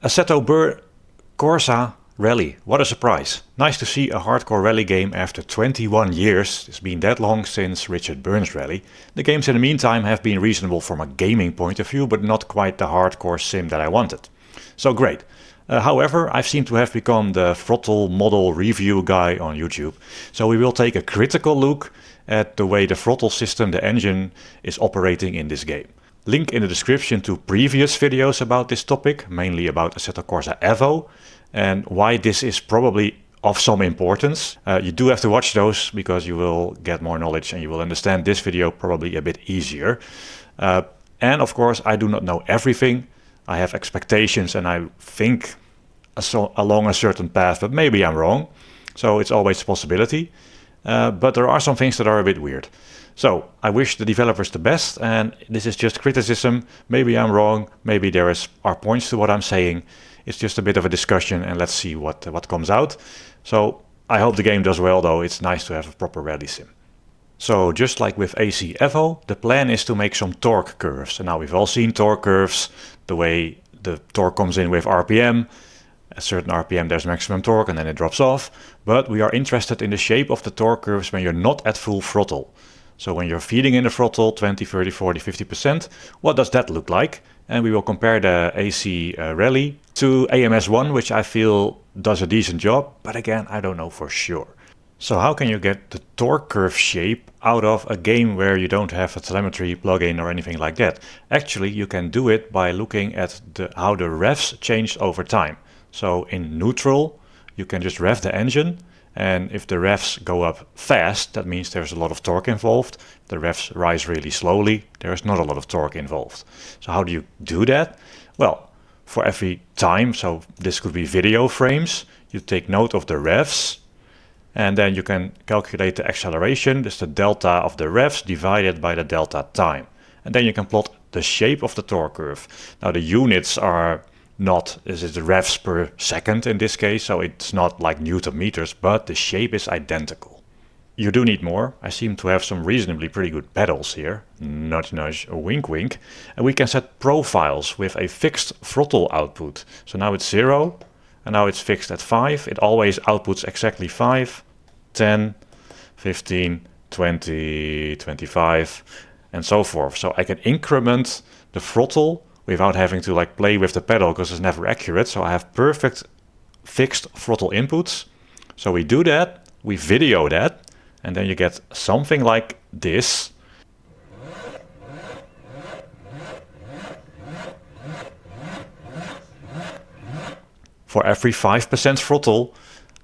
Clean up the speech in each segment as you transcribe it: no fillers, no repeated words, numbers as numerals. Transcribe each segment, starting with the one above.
Assetto Corsa Rally. What a surprise. Nice to see a hardcore rally game after 21 years. It's been that long since Richard Burns Rally. The games in the meantime have been reasonable from a gaming point of view, but not quite the hardcore sim that I wanted. So great. However, I seem to have become the Throttle model review guy on YouTube. So we will take a critical look at the way the throttle system, the engine, is operating in this game. Link in the description to previous videos about this topic, mainly about Assetto Corsa Evo, and why this is probably of some importance. You do have to watch those because you will get more knowledge and you will understand this video probably a bit easier. And of course, I do not know everything. I have expectations and I think along a certain path, but maybe I'm wrong. So it's always a possibility. But there are some things that are a bit weird. So I wish the developers the best, and this is just criticism. Maybe I'm wrong, maybe there are points to what I'm saying. It's just a bit of a discussion, and let's see what comes out. So I hope the game does well, though. It's nice to have a proper rally sim. So just like with AC Evo, the plan is to make some torque curves. And now we've all seen torque curves, the way the torque comes in with RPM. At a certain RPM there's maximum torque and then it drops off. But we are interested in the shape of the torque curves when you're not at full throttle. So when you're feeding in the throttle 20, 30, 40, 50%, what does that look like? And we will compare the AC Rally to AMS1, which I feel does a decent job, but again, I don't know for sure. So how can you get the torque curve shape out of a game where you don't have a telemetry plugin or anything like that? Actually, you can do it by looking at how the revs change over time. So in neutral, you can just rev the engine. And if the revs go up fast, that means there's a lot of torque involved. If the revs rise really slowly, there's not a lot of torque involved. So how do you do that? Well, for every time, so this could be video frames, you take note of the revs, and then you can calculate the acceleration. That's the delta of the revs divided by the delta time. And then you can plot the shape of the torque curve. Now the units are this is the revs per second in this case, so it's not like Newton meters, but the shape is identical. You do need more. I seem to have some reasonably pretty good pedals here. Nudge nudge, wink wink. And we can set profiles with a fixed throttle output. So now it's 0, and now it's fixed at 5. It always outputs exactly 5, 10, 15, 20, 25, and so forth. So I can increment the throttle without having to play with the pedal because it's never accurate. So I have perfect fixed throttle inputs. So we do that, we video that, and then you get something like this. For every 5% throttle,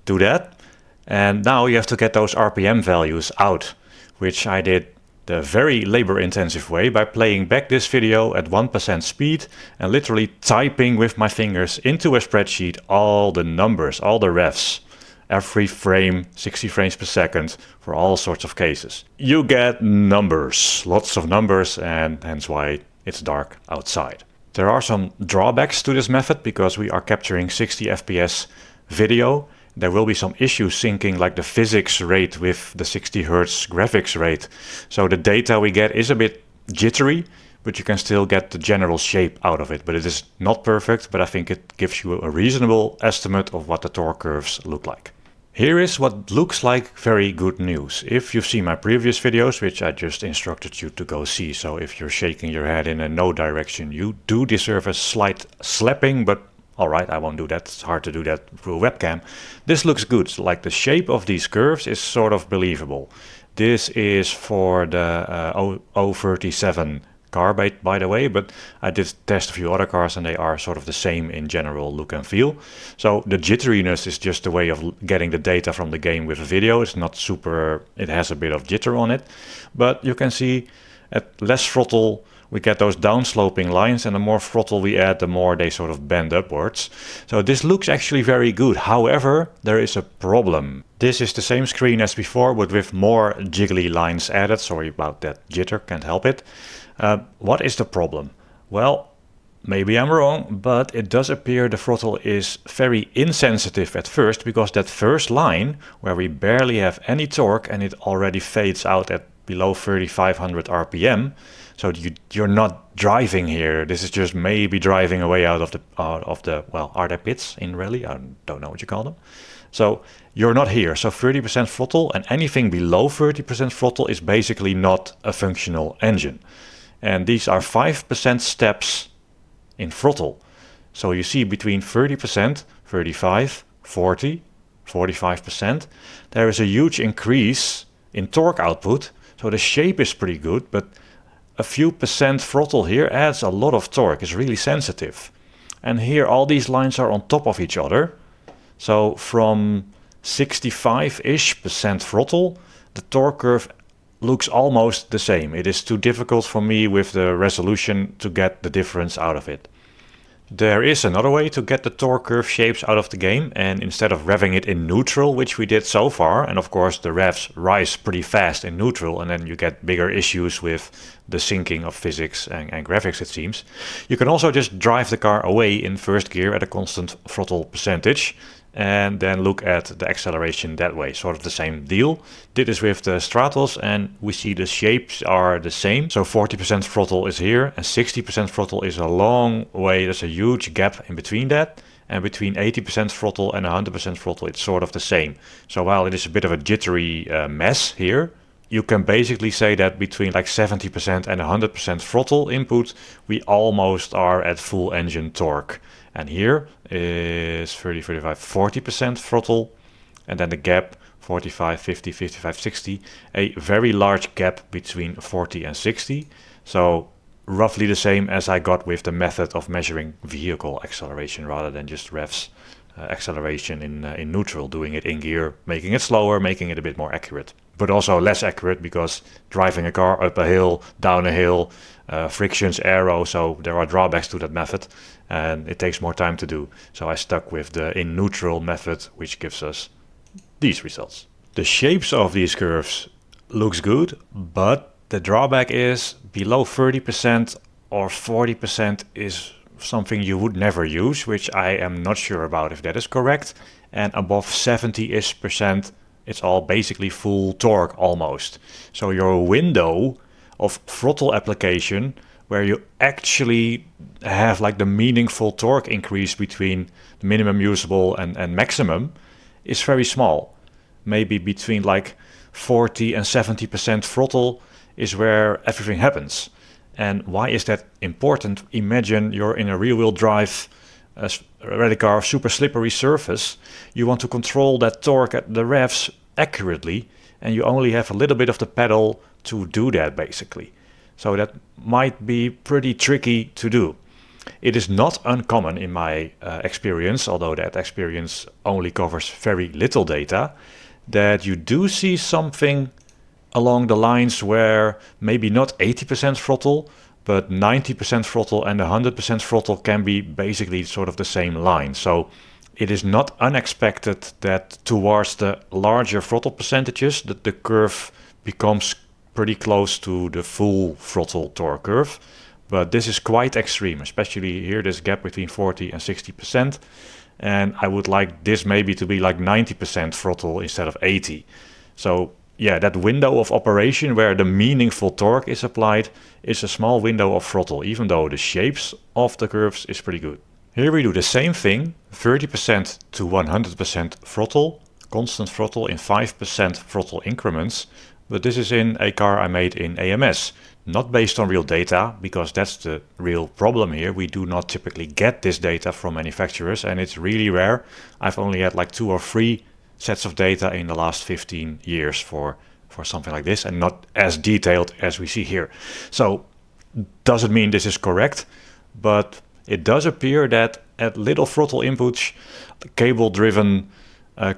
do that. And now you have to get those RPM values out, which I did the very labor-intensive way by playing back this video at 1% speed and literally typing with my fingers into a spreadsheet all the numbers, all the revs, every frame, 60 frames per second for all sorts of cases. You get numbers, lots of numbers, and hence why it's dark outside. There are some drawbacks to this method because we are capturing 60 FPS video. There will be some issues syncing the physics rate with the 60 Hz graphics rate. So the data we get is a bit jittery, but you can still get the general shape out of it. But it is not perfect, but I think it gives you a reasonable estimate of what the torque curves look like. Here is what looks like very good news. If you've seen my previous videos, which I just instructed you to go see, so if you're shaking your head in a no direction, you do deserve a slight slapping, but alright, I won't do that. It's hard to do that through a webcam. This looks good. The shape of these curves is sort of believable. This is for the 037 car, by the way, but I did test a few other cars and they are sort of the same in general look and feel. So the jitteriness is just a way of getting the data from the game with a video. It's not super, it has a bit of jitter on it, but you can see at less throttle we get those downsloping lines, and the more throttle we add, the more they sort of bend upwards. So this looks actually very good. However, there is a problem. This is the same screen as before, but with more jiggly lines added. Sorry about that jitter, can't help it. What is the problem? Well, maybe I'm wrong, but it does appear the throttle is very insensitive at first, because that first line, where we barely have any torque and it already fades out at below 3500 RPM, So you're not driving here. This is just maybe driving away out of the well, are there pits in rally? I don't know what you call them. So you're not here. So 30% throttle, and anything below 30% throttle is basically not a functional engine. And these are 5% steps in throttle. So you see between 30%, 35, 40, 45%, there is a huge increase in torque output. So the shape is pretty good, but a few percent throttle here adds a lot of torque. It's really sensitive. And here all these lines are on top of each other. So from 65-ish% throttle, the torque curve looks almost the same. It is too difficult for me with the resolution to get the difference out of it. There is another way to get the torque curve shapes out of the game, and instead of revving it in neutral, which we did so far, and of course the revs rise pretty fast in neutral and then you get bigger issues with the syncing of physics and graphics, it seems. You can also just drive the car away in first gear at a constant throttle percentage and then look at the acceleration that way, sort of the same deal. Did this with the Stratos and we see the shapes are the same. So 40% throttle is here and 60% throttle is a long way. There's a huge gap in between that, and between 80% throttle and 100% throttle it's sort of the same. So while it is a bit of a jittery mess here, you can basically say that between like 70% and 100% throttle input, we almost are at full engine torque. And here is 30, 35, 40% throttle, and then the gap 45, 50, 55, 60, a very large gap between 40 and 60. So roughly the same as I got with the method of measuring vehicle acceleration rather than just revs acceleration in neutral, doing it in gear, making it slower, making it a bit more accurate. But also less accurate because driving a car up a hill, down a hill, frictions, aero, so there are drawbacks to that method and it takes more time to do. So I stuck with the in neutral method, which gives us these results. The shapes of these curves looks good, but the drawback is below 30% or 40% is something you would never use, which I am not sure about if that is correct. And above 70-ish%, it's all basically full torque almost. So your window of throttle application where you actually have like the meaningful torque increase between minimum usable and maximum is very small. Maybe between like 40 and 70% throttle is where everything happens. And why is that important? Imagine you're in a rear-wheel drive rally car, super slippery surface. You want to control that torque at the revs accurately, and you only have a little bit of the pedal to do that basically. So that might be pretty tricky to do. It is not uncommon in my experience, although that experience only covers very little data, that you do see something along the lines where maybe not 80% throttle, but 90% throttle and 100% throttle can be basically sort of the same line. So it is not unexpected that towards the larger throttle percentages that the curve becomes pretty close to the full throttle torque curve. But this is quite extreme, especially here, this gap between 40 and 60%. And I would like this maybe to be like 90% throttle instead of 80. So yeah, that window of operation where the meaningful torque is applied is a small window of throttle, even though the shapes of the curves is pretty good. Here we do the same thing, 30% to 100% throttle, constant throttle in 5% throttle increments, but this is in a car I made in AMS, not based on real data, because that's the real problem here. We do not typically get this data from manufacturers, and it's really rare. I've only had like 2 or 3 sets of data in the last 15 years for something like this, and not as detailed as we see here. So doesn't mean this is correct, but it does appear that at little throttle inputs, the cable-driven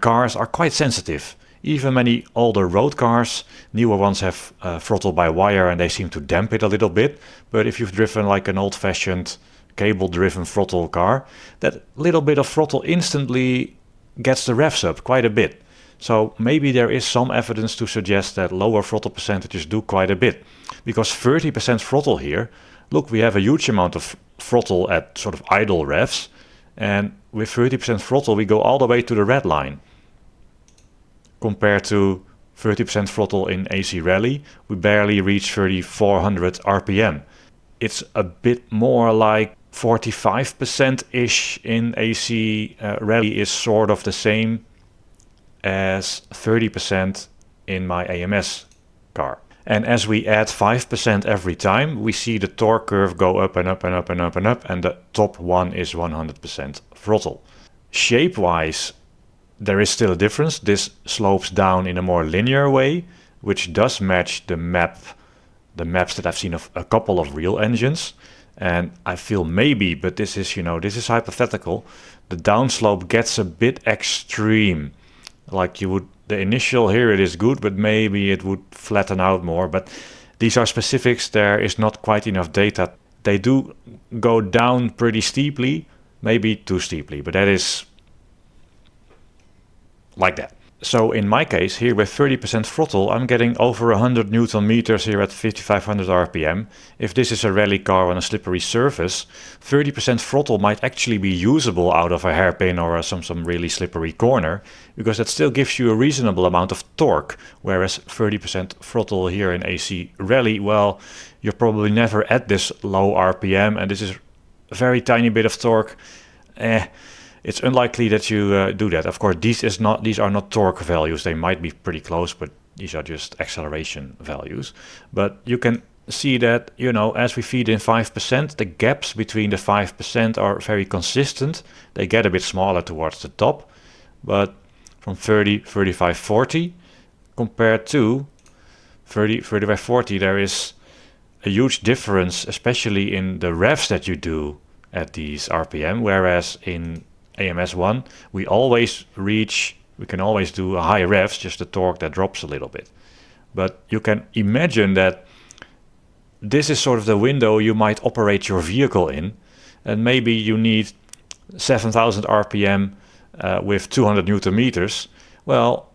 cars are quite sensitive. Even many older road cars, newer ones have throttle by wire and they seem to damp it a little bit. But if you've driven like an old-fashioned cable-driven throttle car, that little bit of throttle instantly gets the revs up quite a bit. So maybe there is some evidence to suggest that lower throttle percentages do quite a bit. Because 30% throttle here, look, we have a huge amount of throttle at sort of idle revs. And with 30% throttle, we go all the way to the red line. Compared to 30% throttle in AC Rally, we barely reach 3400 RPM. It's a bit more like 45%-ish in AC Rally is sort of the same as 30% in my AMS car. And as we add 5% every time, we see the torque curve go up and up and up and up and up, and the top one is 100% throttle. Shape-wise, there is still a difference. This slopes down in a more linear way, which does match the maps that I've seen of a couple of real engines. And I feel maybe, but this is hypothetical, the downslope gets a bit extreme. Like the initial here, it is good, but maybe it would flatten out more. But these are specifics. There is not quite enough data. They do go down pretty steeply, maybe too steeply, but that is like that. So in my case, here with 30% throttle, I'm getting over 100 Newton meters here at 5500 RPM. If this is a rally car on a slippery surface, 30% throttle might actually be usable out of a hairpin or some really slippery corner, because that still gives you a reasonable amount of torque. Whereas 30% throttle here in AC Rally, well, you're probably never at this low RPM, and this is a very tiny bit of torque. It's unlikely that you do that. Of course, these are not torque values. They might be pretty close, but these are just acceleration values. But you can see that, as we feed in 5%, the gaps between the 5% are very consistent. They get a bit smaller towards the top, but from 30, 35, 40 compared to 30, 35, 40, there is a huge difference, especially in the revs that you do at these RPM, whereas in AMS1, we can always do a high revs, just the torque that drops a little bit. But you can imagine that this is sort of the window you might operate your vehicle in, and maybe you need 7000 RPM with 200 Newton meters. Well,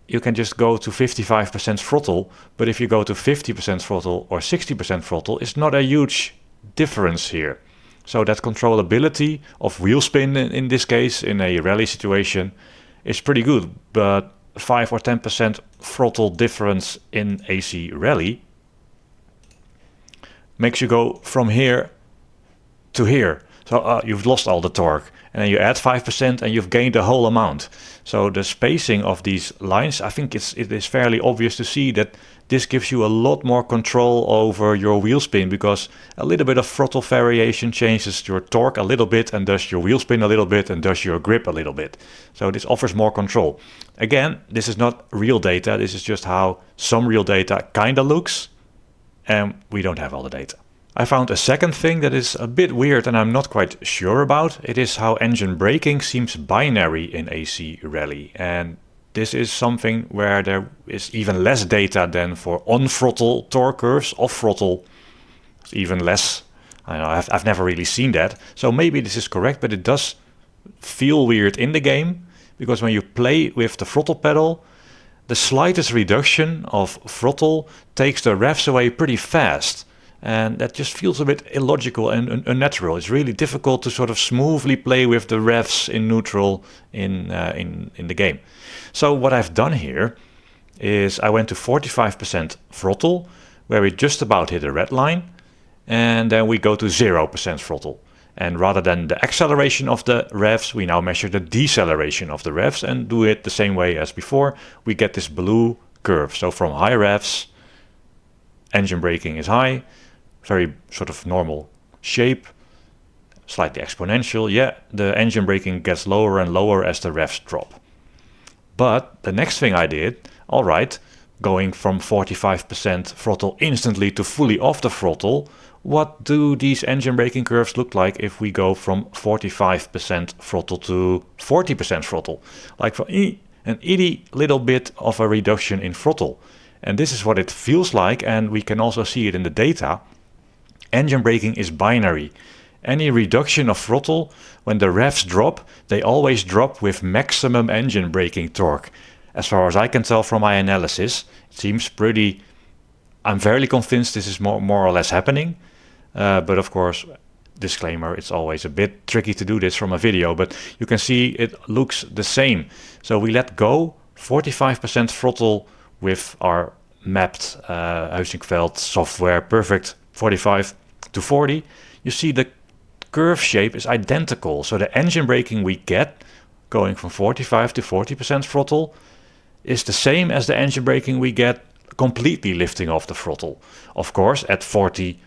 you can just go to 55% throttle, but if you go to 50% throttle or 60% throttle, it's not a huge difference here. So that controllability of wheel spin in this case, in a rally situation, is pretty good. But 5 or 10% throttle difference in AC Rally makes you go from here to here. So you've lost all the torque. And then you add 5% and you've gained the whole amount. So the spacing of these lines, I think it is fairly obvious to see that this gives you a lot more control over your wheel spin, because a little bit of throttle variation changes your torque a little bit, and thus your wheel spin a little bit, and thus your grip a little bit. So this offers more control. Again, this is not real data. This is just how some real data kind of looks, and we don't have all the data. I found a second thing that is a bit weird and I'm not quite sure about. It is how engine braking seems binary in AC Rally. And this is something where there is even less data than for on-throttle torque curves. Off-throttle is even less. I've never really seen that. So maybe this is correct, but it does feel weird in the game, because when you play with the throttle pedal, the slightest reduction of throttle takes the revs away pretty fast. And that just feels a bit illogical and unnatural. It's really difficult to sort of smoothly play with the revs in neutral in the game. So what I've done here is I went to 45% throttle, where we just about hit a red line, and then we go to 0% throttle. And rather than the acceleration of the revs, we now measure the deceleration of the revs and do it the same way as before. We get this blue curve. So from high revs, engine braking is high, very sort of normal shape, slightly exponential. Yeah, the engine braking gets lower and lower as the revs drop. But the next thing I did, all right, going from 45% throttle instantly to fully off the throttle, what do these engine braking curves look like if we go from 45% throttle to 40% throttle? Like for an itty little bit of a reduction in throttle. And this is what it feels like, and we can also see it in the data. Engine braking is binary. Any reduction of throttle, when the revs drop, they always drop with maximum engine braking torque. As far as I can tell from my analysis, it seems pretty... I'm fairly convinced this is more or less happening. But of course, disclaimer, it's always a bit tricky to do this from a video, but you can see it looks the same. So we let go 45% throttle with our mapped Huizingveld software perfect 45 to 40, you see the curve shape is identical. So the engine braking we get going from 45 to 40% throttle is the same as the engine braking we get completely lifting off the throttle. Of course, at 40%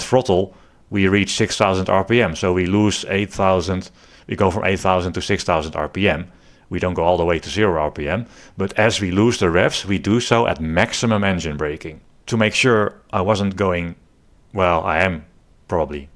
throttle, we reach 6,000 RPM. So we lose 8,000, we go from 8,000 to 6,000 RPM. We don't go all the way to 0 RPM. But as we lose the revs, we do so at maximum engine braking. To make sure I wasn't going, well, I am probably.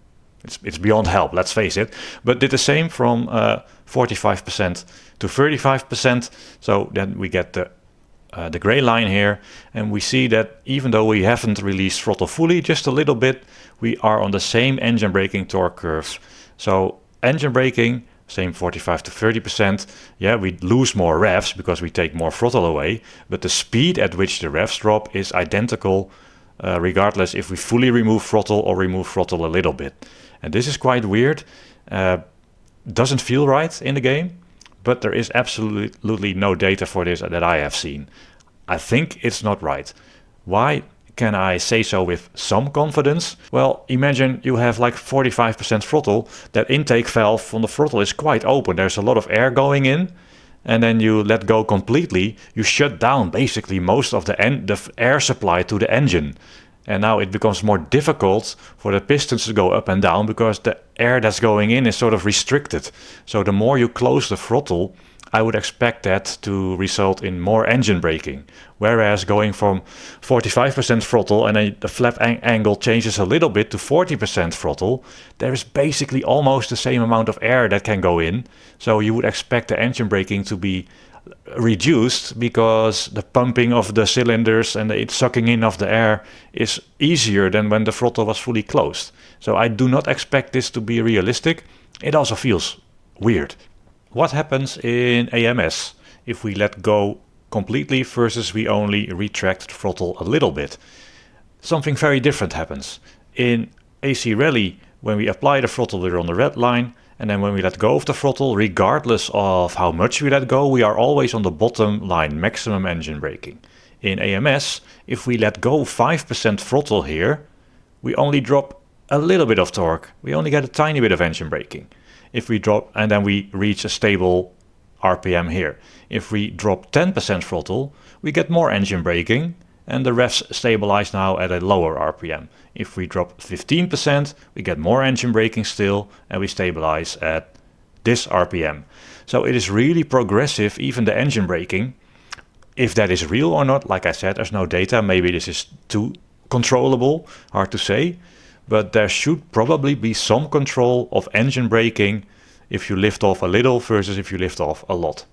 It's beyond help, let's face it. But did the same from 45% to 35%. So then we get the gray line here, and we see that even though we haven't released throttle fully, just a little bit, we are on the same engine braking torque curve. So engine braking, same 45 to 30%. Yeah, we lose more revs because we take more throttle away, but the speed at which the revs drop is identical regardless if we fully remove throttle or remove throttle a little bit. And this is quite weird. Doesn't feel right in the game, but there is absolutely no data for this that I have seen. I think it's not right. Why can I say so with some confidence? Well, imagine you have like 45% throttle. That intake valve on the throttle is quite open. There's a lot of air going in, and then you let go completely. You shut down basically most of the air supply to the engine. And now it becomes more difficult for the pistons to go up and down because the air that's going in is sort of restricted. So the more you close the throttle, I would expect that to result in more engine braking. Whereas going from 45% throttle and then the flap angle changes a little bit to 40% throttle, there is basically almost the same amount of air that can go in. So you would expect the engine braking to be reduced because the pumping of the cylinders and the sucking in of the air is easier than when the throttle was fully closed. So I do not expect this to be realistic. It also feels weird. What happens in AMS if we let go completely versus we only retract the throttle a little bit? Something very different happens. In AC Rally, when we apply the throttle, we're on the red line. And then when we let go of the throttle, regardless of how much we let go, we are always on the bottom line, maximum engine braking. In AMS, if we let go 5% throttle here, we only drop a little bit of torque. We only get a tiny bit of engine braking. If we drop, and then we reach a stable RPM here. If we drop 10% throttle, we get more engine braking, and the revs stabilize now at a lower RPM. If we drop 15%, we get more engine braking still, and we stabilize at this RPM. So it is really progressive, even the engine braking. If that is real or not, like I said, there's no data. Maybe this is too controllable, hard to say. But there should probably be some control of engine braking if you lift off a little versus if you lift off a lot.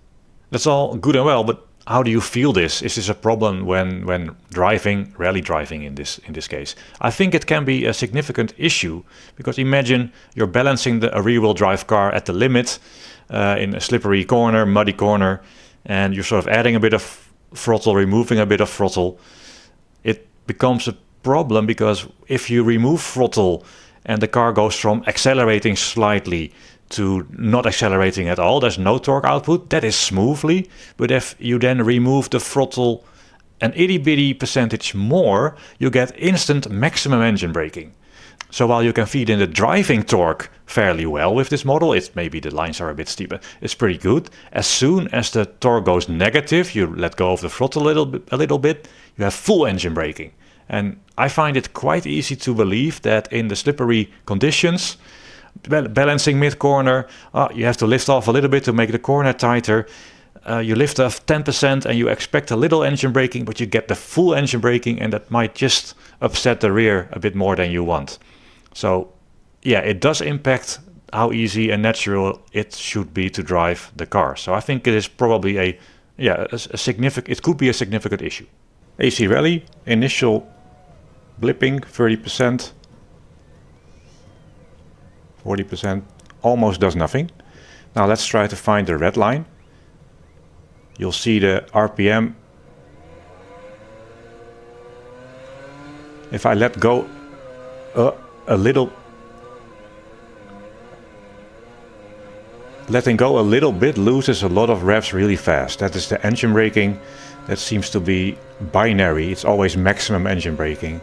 That's all good and well, but how do you feel this? Is this a problem when driving, rally driving in this case? I think it can be a significant issue because imagine you're balancing a rear-wheel drive car at the limit in a slippery corner, muddy corner, and you're sort of adding a bit of throttle, removing a bit of throttle. It becomes a problem because if you remove throttle and the car goes from accelerating slightly to not accelerating at all, there's no torque output, that is smoothly. But if you then remove the throttle an itty bitty percentage more, you get instant maximum engine braking. So while you can feed in the driving torque fairly well with this model, it's maybe the lines are a bit steep, but it's pretty good. As soon as the torque goes negative, you let go of the throttle a little bit, you have full engine braking. And I find it quite easy to believe that in the slippery conditions, balancing mid-corner, you have to lift off a little bit to make the corner tighter. You lift off 10% and you expect a little engine braking, but you get the full engine braking, and that might just upset the rear a bit more than you want. So yeah, it does impact how easy and natural it should be to drive the car. So I think it is probably a significant, it could be a significant issue. AC Rally, initial blipping 30%, 40%, almost does nothing. Now let's try to find the red line. You'll see the RPM. If I let go a little, letting go a little bit loses a lot of revs really fast. That is the engine braking. That seems to be binary. It's always maximum engine braking.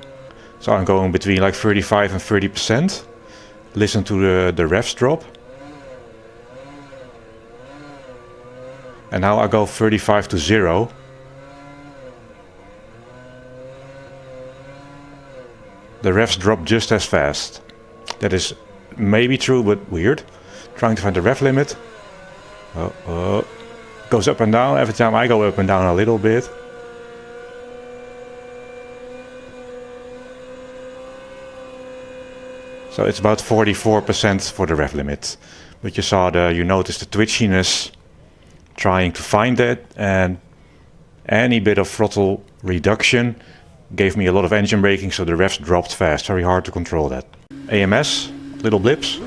So I'm going between like 35 and 30%. Listen to the revs drop. And now I go 35 to 0. The revs drop just as fast. That is maybe true, but weird. Trying to find the rev limit. Goes up and down. Every time I go up and down a little bit. So it's about 44% for the rev limit. But you noticed the twitchiness. Trying to find that, and any bit of throttle reduction gave me a lot of engine braking, so the revs dropped fast. Very hard to control that. AMS, little blips.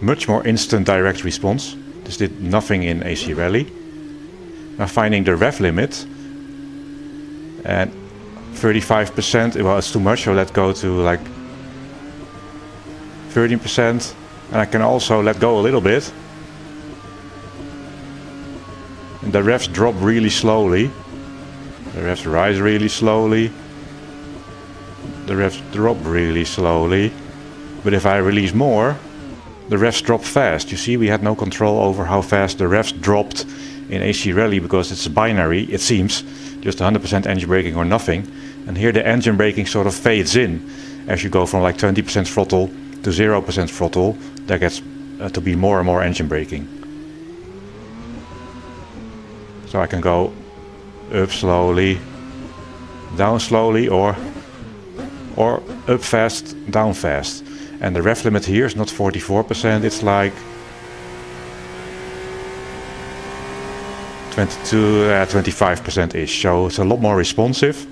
Much more instant direct response. This did nothing in AC Rally. Now finding the rev limit, and 35%, well, it's too much, so let's go to like 13%. And I can also let go a little bit. And the revs drop really slowly. The revs rise really slowly. The revs drop really slowly. But if I release more, the revs drop fast. You see, we had no control over how fast the revs dropped in AC Rally because it's binary, it seems. Just 100% engine braking or nothing. And here the engine braking sort of fades in. As you go from like 20% throttle to 0% throttle, that gets to be more and more engine braking. So I can go up slowly, down slowly, or up fast, down fast. And the rev limit here is not 44%, it's like 25%-ish. So it's a lot more responsive,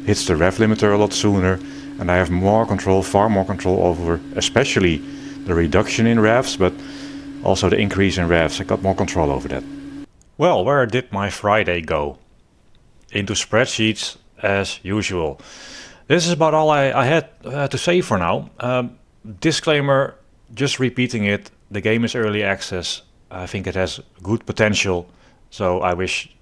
hits the rev limiter a lot sooner, and I have more control, far more control over especially the reduction in revs, but also the increase in revs. I got more control over that. Well, where did my Friday go? Into spreadsheets as usual. This is about all I had to say for now. Disclaimer, just repeating it, the game is early access. I think it has good potential, so I wish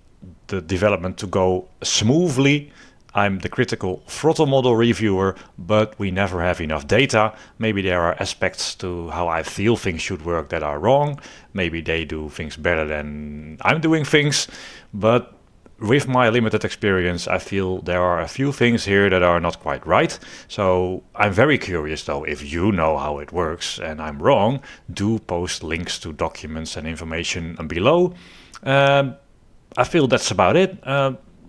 the development to go smoothly. I'm the critical throttle model reviewer, but we never have enough data. Maybe there are aspects to how I feel things should work that are wrong. Maybe they do things better than I'm doing things. But with my limited experience, I feel there are a few things here that are not quite right. So I'm very curious though, if you know how it works and I'm wrong, do post links to documents and information below. I feel that's about it.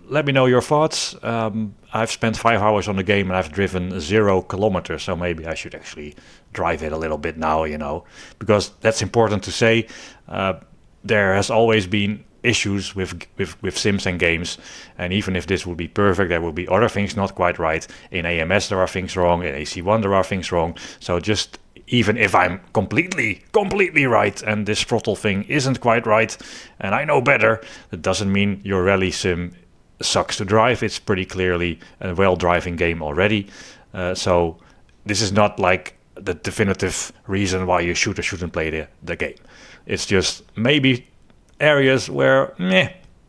Let me know your thoughts. I've spent 5 hours on the game and I've driven 0 kilometers, so maybe I should actually drive it a little bit now, you know, because that's important to say. There has always been issues with sims and games, and even if this would be perfect, there will be other things not quite right. In AMS there are things wrong, in AC1 there are things wrong, so just even if I'm completely right and this throttle thing isn't quite right and I know better, that doesn't mean your rally sim sucks to drive. It's pretty clearly a well-driving game already. So this is not like the definitive reason why you should or shouldn't play the game. It's just maybe areas where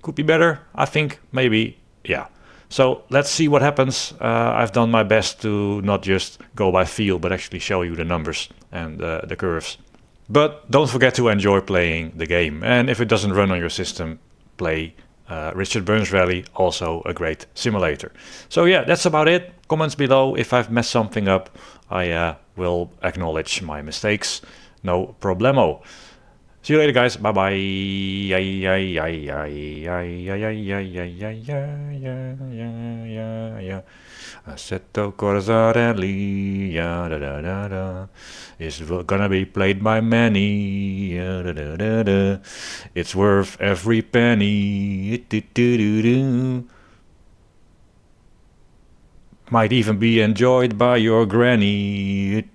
could be better. I think maybe, yeah. So let's see what happens. I've done my best to not just go by feel, but actually show you the numbers and the curves. But don't forget to enjoy playing the game. And if it doesn't run on your system, play Richard Burns Rally, also a great simulator. So yeah, that's about it. Comments below. If I've messed something up, I will acknowledge my mistakes. No problemo. See you later, guys. Bye bye. Assetto, Corsa, Rally, is gonna be played by many. It's worth every penny. Might even be enjoyed by your granny.